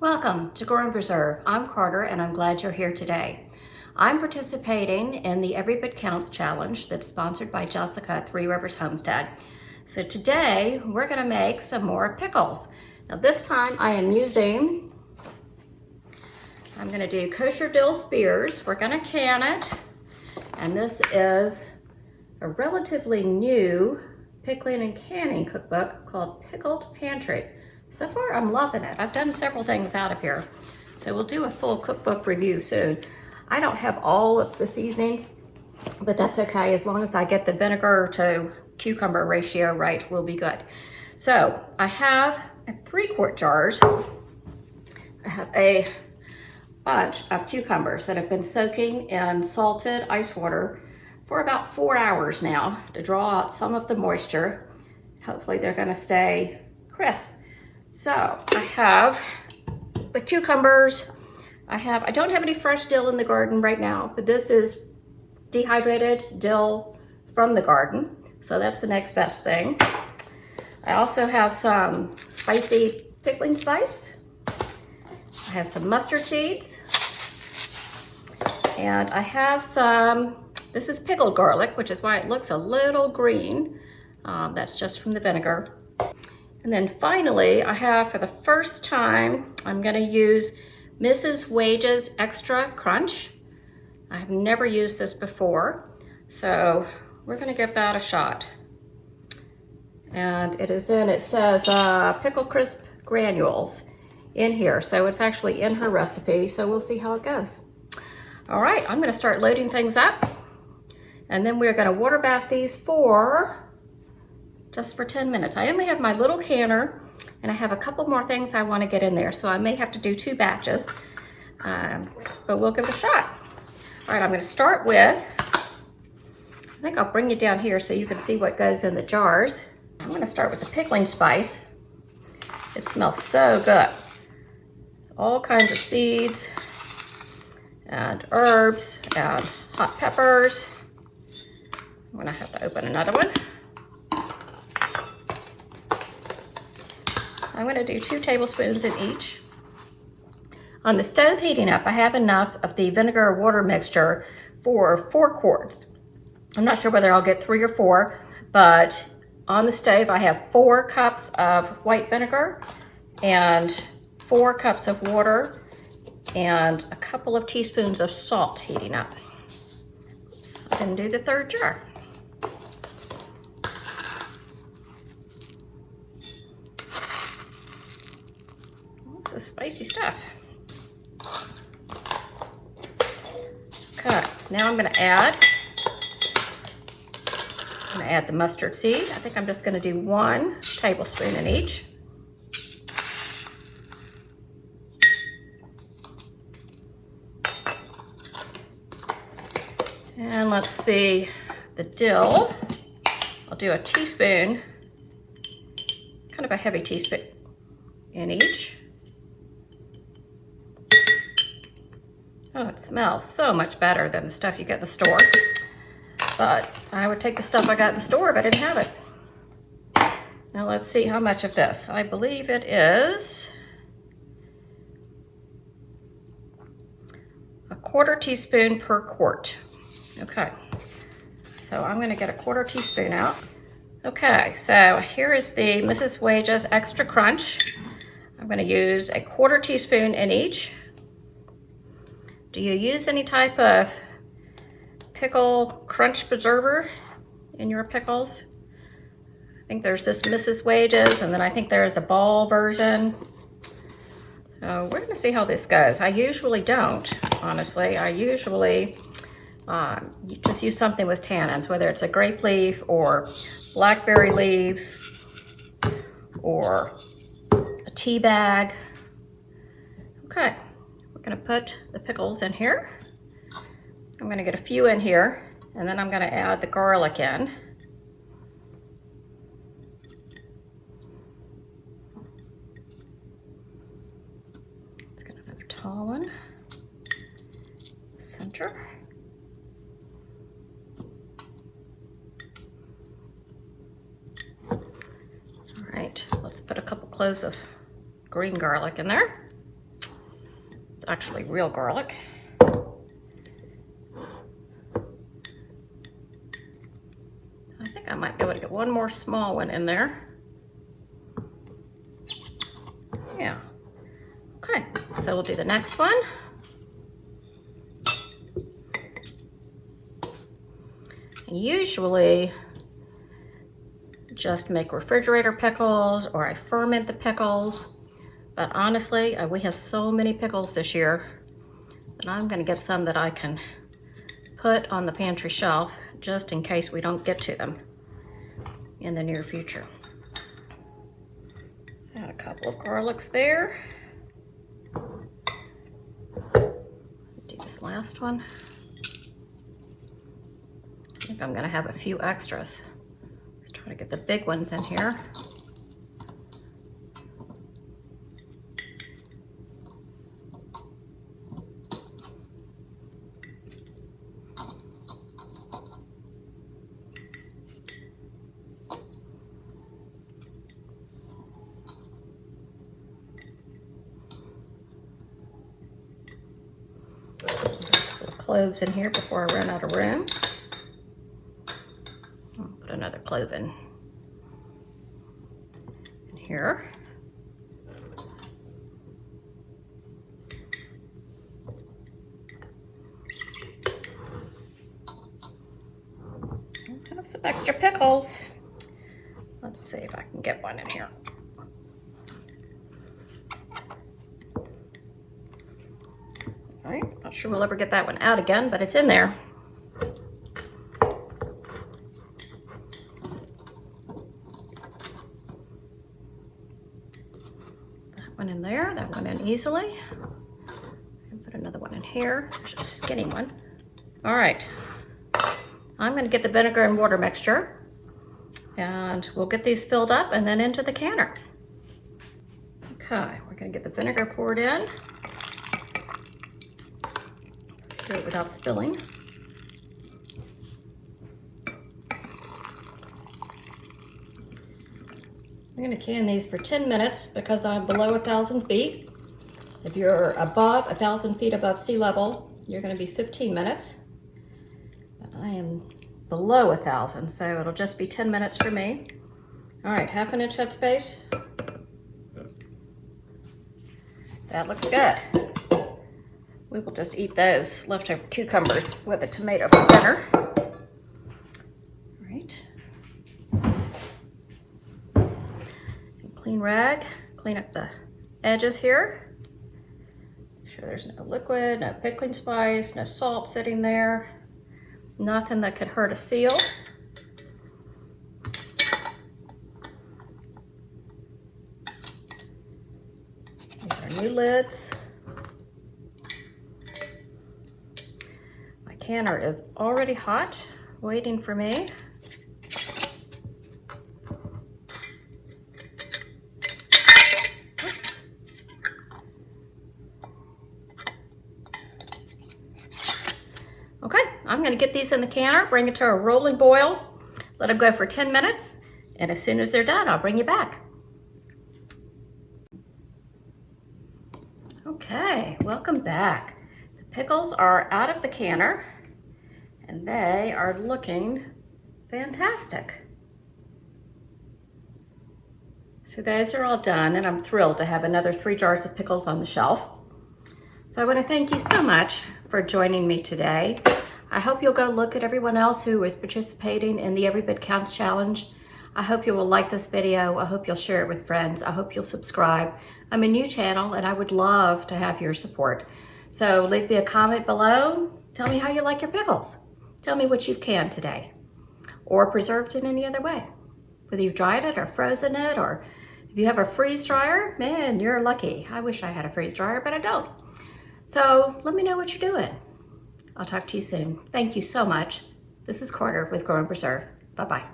Welcome to Grow and Preserve. I'm Carter and I'm glad you're here today. I'm participating in the Every Bit Counts challenge that's sponsored by Jessica at Three Rivers Homestead. So today we're going to make some more pickles. Now this time I'm going to do kosher dill spears. We're going to can it, and this is a relatively new pickling and canning cookbook called Pickled Pantry. So far, I'm loving it. I've done several things out of here. So we'll do a full cookbook review soon. I don't have all of the seasonings, but that's okay. As long as I get the vinegar to cucumber ratio right, we'll be good. So I have 3-quart jars. I have a bunch of cucumbers that have been soaking in salted ice water for about 4 hours now to draw out some of the moisture. Hopefully they're gonna stay crisp. So I have the cucumbers. I don't have any fresh dill in the garden right now, but this is dehydrated dill from the garden. So that's the next best thing. I also have some spicy pickling spice. I have some mustard seeds. And I have some, this is pickled garlic, which is why it looks a little green. That's just from the vinegar. And then finally, I have, for the first time, I'm gonna use Mrs. Wage's Extra Crunch. I have never used this before, so we're gonna give that a shot. And it says pickle crisp granules in here, so it's actually in her recipe, so we'll see how it goes. All right, I'm gonna start loading things up, and then we're gonna water bath these just for 10 minutes. I only have my little canner, and I have a couple more things I want to get in there, so I may have to do 2 batches, but we'll give it a shot. All right, I'm going to start with, I think I'll bring you down here so you can see what goes in the jars. I'm going to start with the pickling spice. It smells so good. It's all kinds of seeds and herbs and hot peppers. I'm going to have to open another one. I'm going to do 2 tablespoons in each. On the stove heating up, I have enough of the vinegar water mixture for 4 quarts. I'm not sure whether I'll get 3 or 4, but on the stove I have 4 cups of white vinegar and 4 cups of water and a couple of teaspoons of salt heating up. So I can do the 3rd jar. This is spicy stuff. Okay, now I'm going to add the mustard seed. I think I'm just going to do 1 tablespoon in each. And let's see, the dill. I'll do a teaspoon, kind of a heavy teaspoon in each. Oh, it smells so much better than the stuff you get in the store. But I would take the stuff I got in the store if I didn't have it. Now let's see how much of this. I believe it is a 1/4 teaspoon per quart. Okay, so I'm gonna get a 1/4 teaspoon out. Okay, so here is the Mrs. Wage's Extra Crunch. I'm gonna use a 1/4 teaspoon in each. Do you use any type of pickle crunch preserver in your pickles? I think there's this Mrs. Wage's, and then I think there's a ball version. So we're gonna see how this goes. I usually don't, honestly. I usually just use something with tannins, whether it's a grape leaf or blackberry leaves or a tea bag. Okay. Going to put the pickles in here. I'm going to get a few in here, and then I'm going to add the garlic in. Let's get another tall one. Center. All right, let's put a couple cloves of green garlic in there. It's actually real garlic. I think I might be able to get one more small one in there. Yeah. Okay, so we'll do the next one. Usually just make refrigerator pickles, or I ferment the pickles. But honestly, we have so many pickles this year that I'm gonna get some that I can put on the pantry shelf just in case we don't get to them in the near future. Add a couple of garlics there. Do this last one. I think I'm gonna have a few extras. Let's try to get the big ones in here. Cloves in here before I run out of room. I'll put another clove in here. I have some extra pickles. Let's see if I can get one in here. All right, not sure we'll ever get that one out again, but it's in there. That one in there, that one in easily. And put another one in here. There's a skinny one. All right, I'm gonna get the vinegar and water mixture, and we'll get these filled up and then into the canner. Okay, we're gonna get the vinegar poured in. Do it without spilling. I'm gonna can these for 10 minutes because I'm below 1,000 feet. If you're above 1,000 feet above sea level, you're gonna be 15 minutes. But I am below 1,000, so it'll just be 10 minutes for me. All right, 1/2 inch headspace. That looks good. We will just eat those leftover cucumbers with a tomato for dinner. All right. And clean rag, clean up the edges here. Make sure there's no liquid, no pickling spice, no salt sitting there. Nothing that could hurt a seal. These are new lids. Canner is already hot, waiting for me. Oops. Okay, I'm gonna get these in the canner, bring it to a rolling boil, let them go for 10 minutes, and as soon as they're done, I'll bring you back. Okay, welcome back. The pickles are out of the canner, and they are looking fantastic. So those are all done, and I'm thrilled to have another 3 jars of pickles on the shelf. So I want to thank you so much for joining me today. I hope you'll go look at everyone else who is participating in the Every Bit Counts Challenge. I hope you will like this video. I hope you'll share it with friends. I hope you'll subscribe. I'm a new channel, and I would love to have your support. So leave me a comment below. Tell me how you like your pickles. Tell me what you've canned today or preserved in any other way. Whether you've dried it or frozen it, or if you have a freeze dryer, man, you're lucky. I wish I had a freeze dryer, but I don't. So let me know what you're doing. I'll talk to you soon. Thank you so much. This is Carter with Grow and Preserve. Bye-bye.